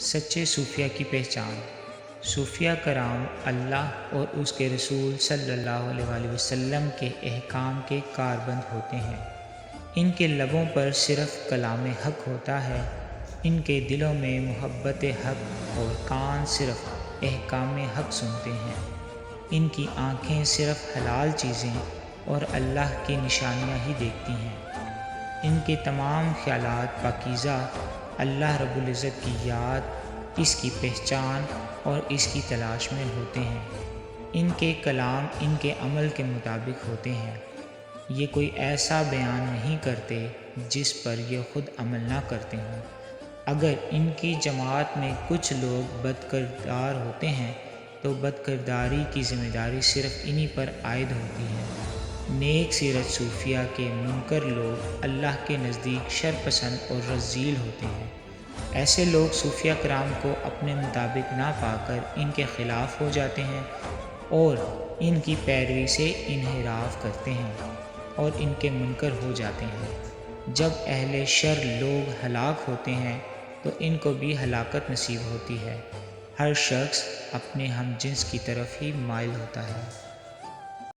سچے صوفیہ کی پہچان۔ صوفیہ کرام اللہ اور اس کے رسول صلی اللہ علیہ وآلہ وسلم کے احکام کے کاربند ہوتے ہیں۔ ان کے لبوں پر صرف کلام حق ہوتا ہے، ان کے دلوں میں محبت حق اور کان صرف احکام حق سنتے ہیں۔ ان کی آنکھیں صرف حلال چیزیں اور اللہ کی نشانیاں ہی دیکھتی ہیں۔ ان کے تمام خیالات پاکیزہ اللہ رب العزت کی یاد، اس کی پہچان اور اس کی تلاش میں ہوتے ہیں۔ ان کے کلام ان کے عمل کے مطابق ہوتے ہیں۔ یہ کوئی ایسا بیان نہیں کرتے جس پر یہ خود عمل نہ کرتے ہوں۔ اگر ان کی جماعت میں کچھ لوگ بد کردار ہوتے ہیں تو بد کرداری کی ذمہ داری صرف انہی پر عائد ہوتی ہے۔ نیک سیرت صوفیہ کے منکر لوگ اللہ کے نزدیک شر پسند اور رذیل ہوتے ہیں۔ ایسے لوگ صوفیہ کرام کو اپنے مطابق نہ پا کر ان کے خلاف ہو جاتے ہیں اور ان کی پیروی سے انحراف کرتے ہیں اور ان کے منکر ہو جاتے ہیں۔ جب اہل شر لوگ ہلاک ہوتے ہیں تو ان کو بھی ہلاکت نصیب ہوتی ہے۔ ہر شخص اپنے ہم جنس کی طرف ہی مائل ہوتا ہے۔